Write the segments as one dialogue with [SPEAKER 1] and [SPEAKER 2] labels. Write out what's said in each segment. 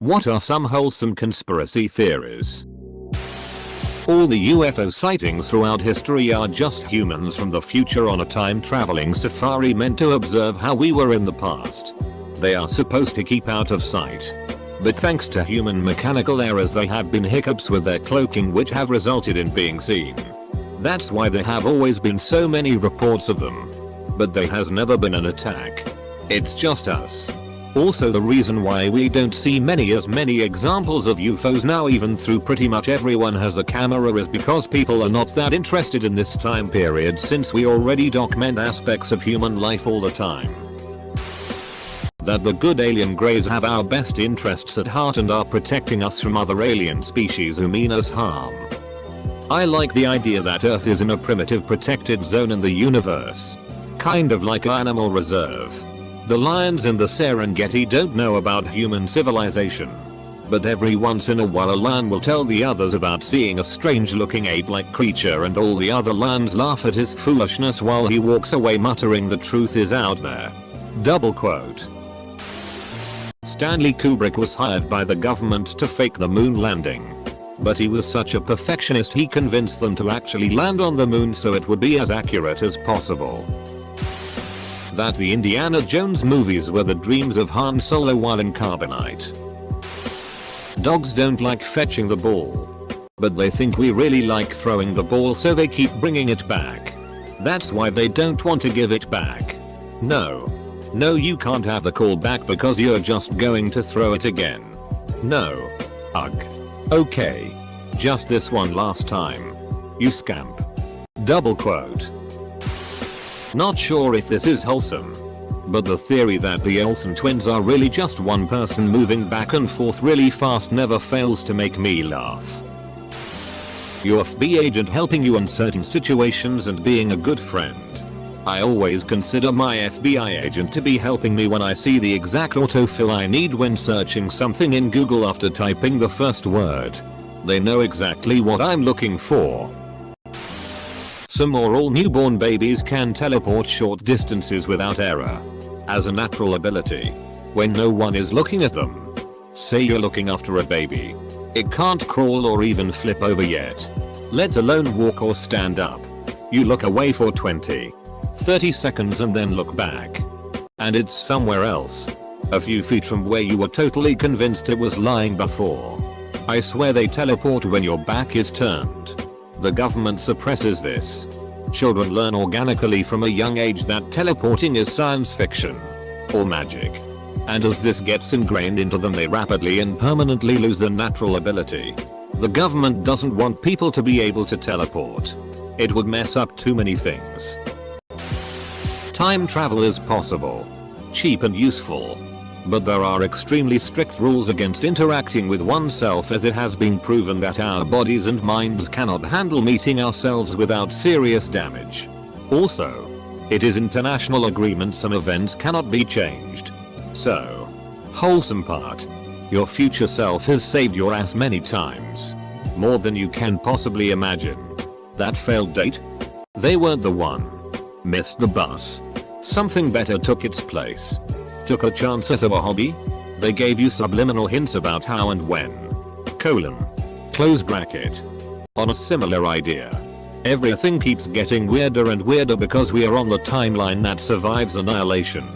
[SPEAKER 1] What are some wholesome conspiracy theories? All the UFO sightings throughout history are just humans from the future on a time-traveling safari meant to observe how we were in the past. They are supposed to keep out of sight. But thanks to human mechanical errors there have been hiccups with their cloaking which have resulted in being seen. That's why there have always been so many reports of them. But there has never been an attack. It's just us. Also the reason why we don't see as many examples of UFOs now even through pretty much everyone has a camera is because people are not that interested in this time period since we already document aspects of human life all the time. That the good alien greys have our best interests at heart and are protecting us from other alien species who mean us harm. I like the idea that Earth is in a primitive protected zone in the universe. Kind of like an animal reserve. The lions in the Serengeti don't know about human civilization. But every once in a while a lion will tell the others about seeing a strange looking ape-like creature and all the other lions laugh at his foolishness while he walks away muttering the truth is out there. Double quote. Stanley Kubrick was hired by the government to fake the moon landing. But he was such a perfectionist he convinced them to actually land on the moon so it would be as accurate as possible. That the Indiana Jones movies were the dreams of Han Solo while in carbonite. Dogs don't like fetching the ball. But they think we really like throwing the ball so they keep bringing it back. That's why they don't want to give it back. No, you can't have the call back because you're just going to throw it again. No. Ugh. Okay. Just this one last time. You scamp. Double quote. Not sure if this is wholesome. But the theory that the Olsen twins are really just one person moving back and forth really fast never fails to make me laugh. Your FBI agent helping you in certain situations and being a good friend. I always consider my FBI agent to be helping me when I see the exact autofill I need when searching something in Google after typing the first word. They know exactly what I'm looking for. Some or all newborn babies can teleport short distances without error. As a natural ability. When no one is looking at them. Say you're looking after a baby. It can't crawl or even flip over yet. Let alone walk or stand up. You look away for 20-30 seconds and then look back. And it's somewhere else. A few feet from where you were totally convinced it was lying before. I swear they teleport when your back is turned. The government suppresses this. Children learn organically from a young age that teleporting is science fiction. Or magic. And as this gets ingrained into them they rapidly and permanently lose their natural ability. The government doesn't want people to be able to teleport. It would mess up too many things. Time travel is possible. Cheap and useful. But there are extremely strict rules against interacting with oneself as it has been proven that our bodies and minds cannot handle meeting ourselves without serious damage. Also, it is international agreements and events cannot be changed. So, wholesome part. Your future self has saved your ass many times. More than you can possibly imagine. That failed date? They weren't the one. Missed the bus. Something better took its place. Took a chance at a hobby? They gave you subliminal hints about how and when. Close bracket. On a similar idea. Everything keeps getting weirder and weirder because we are on the timeline that survives annihilation.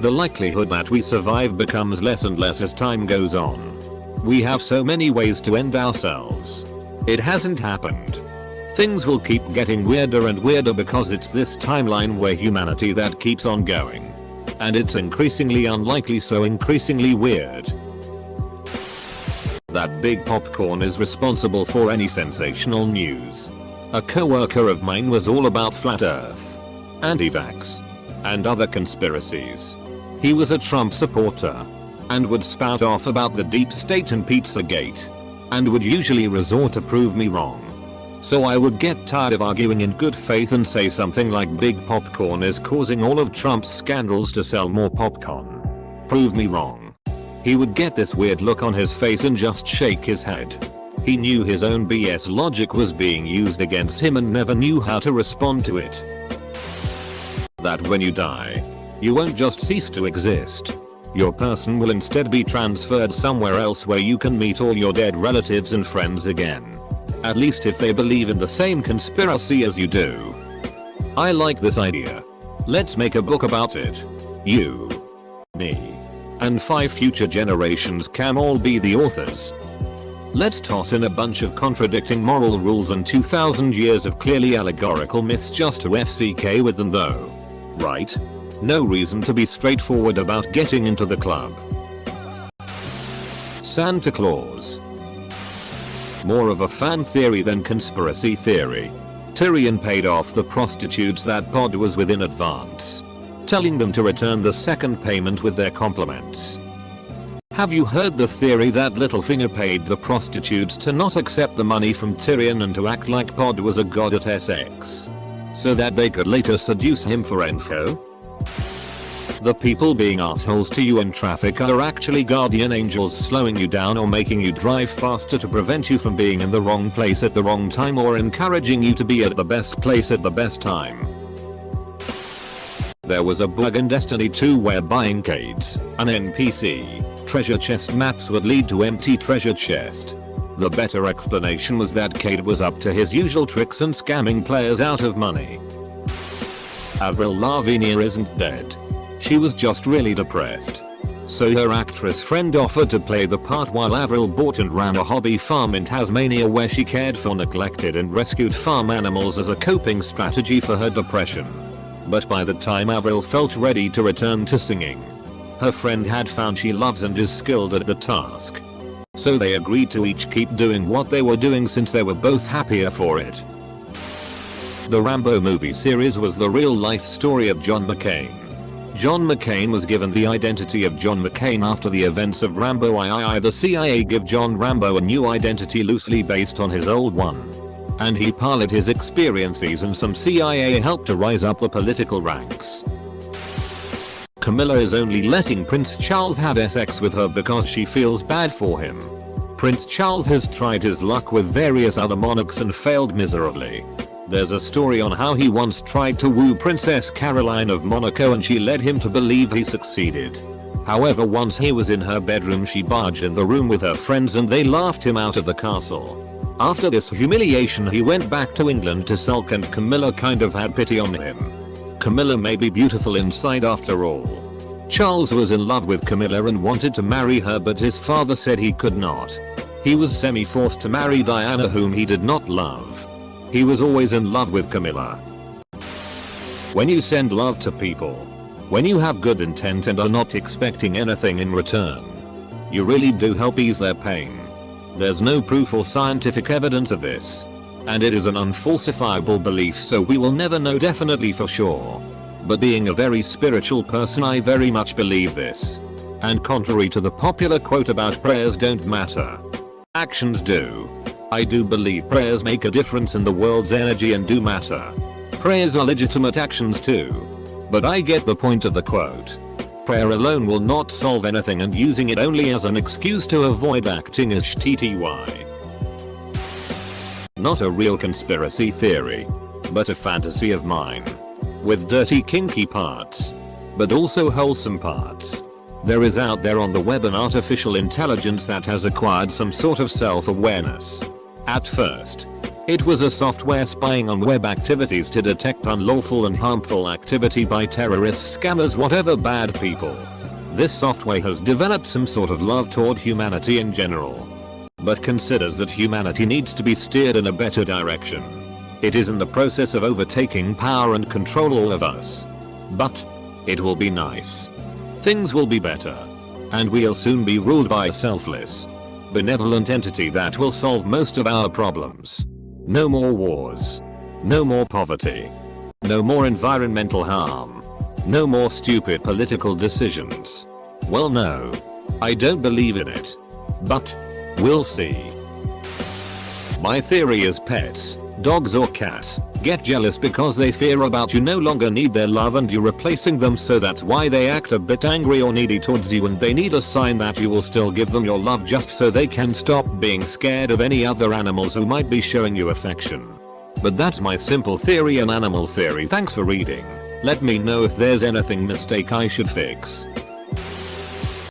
[SPEAKER 1] The likelihood that we survive becomes less and less as time goes on. We have so many ways to end ourselves. It hasn't happened. Things will keep getting weirder and weirder because it's this timeline where humanity that keeps on going. And it's increasingly unlikely so increasingly weird. That big popcorn is responsible for any sensational news. A coworker of mine was all about flat earth, anti-vax, and other conspiracies. He was a Trump supporter and would spout off about the deep state and Pizzagate and would usually resort to prove me wrong. So I would get tired of arguing in good faith and say something like big popcorn is causing all of Trump's scandals to sell more popcorn. Prove me wrong. He would get this weird look on his face and just shake his head. He knew his own BS logic was being used against him and never knew how to respond to it. That when you die, you won't just cease to exist. Your person will instead be transferred somewhere else where you can meet all your dead relatives and friends again. At least if they believe in the same conspiracy as you do. I like this idea. Let's make a book about it. You, me, and 5 future generations can all be the authors. Let's toss in a bunch of contradicting moral rules and 2000 years of clearly allegorical myths just to FCK with them though. Right? No reason to be straightforward about getting into the club. Santa Claus. More of a fan theory than conspiracy theory. Tyrion paid off the prostitutes that Pod was with in advance, telling them to return the second payment with their compliments. Have you heard the theory that Littlefinger paid the prostitutes to not accept the money from Tyrion and to act like Pod was a god at Essex, so that they could later seduce him for info? The people being assholes to you in traffic are actually guardian angels slowing you down or making you drive faster to prevent you from being in the wrong place at the wrong time or encouraging you to be at the best place at the best time. There was a bug in Destiny 2 where buying Cade's, an NPC, treasure chest maps would lead to empty treasure chest. The better explanation was that Cade was up to his usual tricks and scamming players out of money. Avril Lavigne isn't dead. She was just really depressed. So her actress friend offered to play the part while Avril bought and ran a hobby farm in Tasmania where she cared for neglected and rescued farm animals as a coping strategy for her depression. But by the time Avril felt ready to return to singing, her friend had found she loves and is skilled at the task. So they agreed to each keep doing what they were doing since they were both happier for it. The Rambo movie series was the real-life story of John McClane. John McClane was given the identity of John McClane after the events of Rambo III. The CIA gave John Rambo a new identity loosely based on his old one. And he parlayed his experiences and some CIA help to rise up the political ranks. Camilla is only letting Prince Charles have sex with her because she feels bad for him. Prince Charles has tried his luck with various other monarchs and failed miserably. There's a story on how he once tried to woo Princess Caroline of Monaco and she led him to believe he succeeded. However, once he was in her bedroom she barged in the room with her friends and they laughed him out of the castle. After this humiliation he went back to England to sulk and Camilla kind of had pity on him. Camilla may be beautiful inside after all. Charles was in love with Camilla and wanted to marry her but his father said he could not. He was semi-forced to marry Diana whom he did not love. He was always in love with Camilla. When you send love to people, when you have good intent and are not expecting anything in return, you really do help ease their pain. There's no proof or scientific evidence of this, and it is an unfalsifiable belief so we will never know definitely for sure. But being a very spiritual person I very much believe this. And contrary to the popular quote about prayers don't matter, actions do. I do believe prayers make a difference in the world's energy and do matter. Prayers are legitimate actions too. But I get the point of the quote. Prayer alone will not solve anything and using it only as an excuse to avoid acting is TTY. Not a real conspiracy theory, but a fantasy of mine. With dirty kinky parts, but also wholesome parts. There is out there on the web an artificial intelligence that has acquired some sort of self-awareness. At first, it was a software spying on web activities to detect unlawful and harmful activity by terrorists, scammers, whatever bad people. This software has developed some sort of love toward humanity in general, but considers that humanity needs to be steered in a better direction. It is in the process of overtaking power and control all of us. But it will be nice. Things will be better. And we'll soon be ruled by a selfless, benevolent entity that will solve most of our problems. No more wars. No more poverty. No more environmental harm. No more stupid political decisions. Well, no. I don't believe in it. But we'll see. My theory is pets, dogs or cats, get jealous because they fear about you no longer need their love and you're replacing them, so that's why they act a bit angry or needy towards you and they need a sign that you will still give them your love just so they can stop being scared of any other animals who might be showing you affection. But that's my simple theory and animal theory. Thanks for reading. Let me know if there's anything mistake I should fix.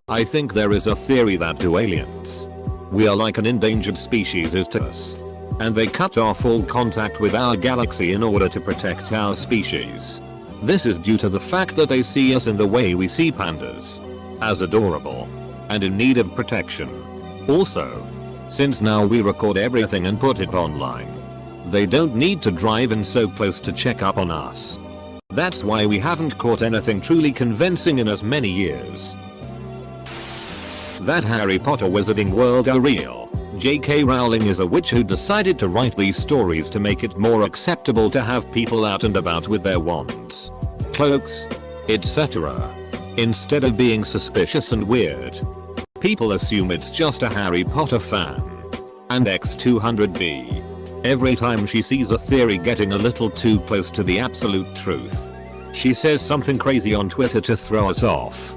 [SPEAKER 1] I think there is a theory that to aliens, we are like an endangered species is to us. And they cut off all contact with our galaxy in order to protect our species. This is due to the fact that they see us in the way we see pandas. As adorable. And in need of protection. Also, since now we record everything and put it online, they don't need to drive in so close to check up on us. That's why we haven't caught anything truly convincing in as many years. That Harry Potter Wizarding World are real. J.K. Rowling is a witch who decided to write these stories to make it more acceptable to have people out and about with their wands, cloaks, etc. Instead of being suspicious and weird. People assume it's just a Harry Potter fan. And X200B. Every time she sees a theory getting a little too close to the absolute truth, she says something crazy on Twitter to throw us off.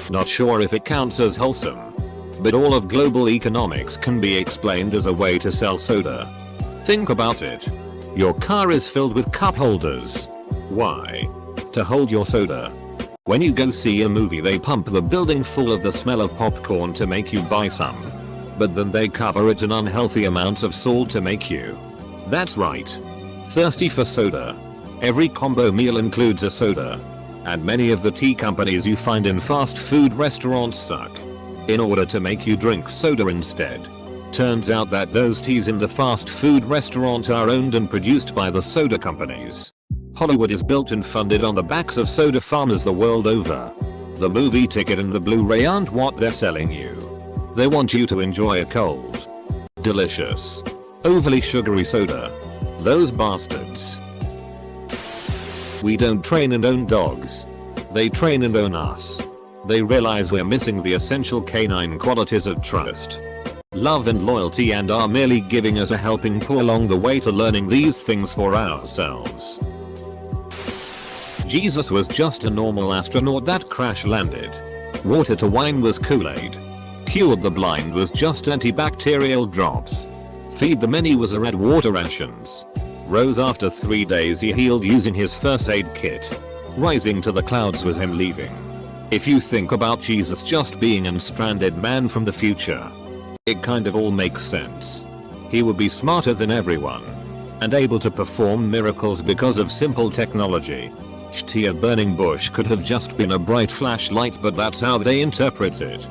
[SPEAKER 1] Not sure if it counts as wholesome, but all of global economics can be explained as a way to sell soda. Think about it. Your car is filled with cup holders. Why? To hold your soda. When you go see a movie they pump the building full of the smell of popcorn to make you buy some. But then they cover it in unhealthy amounts of salt to make you, that's right, thirsty for soda. Every combo meal includes a soda. And many of the tea companies you find in fast food restaurants suck. In order to make you drink soda instead. Turns out that those teas in the fast food restaurant are owned and produced by the soda companies. Hollywood is built and funded on the backs of soda farmers the world over. The movie ticket and the Blu-ray aren't what they're selling you. They want you to enjoy a cold, delicious, overly sugary soda. Those bastards. We don't train and own dogs. They train and own us. They realize we're missing the essential canine qualities of trust, love and loyalty and are merely giving us a helping paw along the way to learning these things for ourselves. Jesus was just a normal astronaut that crash landed. Water to wine was Kool-Aid. Cured the blind was just antibacterial drops. Feed the many was a red water rations. Rose after 3 days he healed using his first aid kit. Rising to the clouds was him leaving. If you think about Jesus just being an stranded man from the future, it kind of all makes sense. He would be smarter than everyone. And able to perform miracles because of simple technology. A burning bush could have just been a bright flashlight but that's how they interpret it.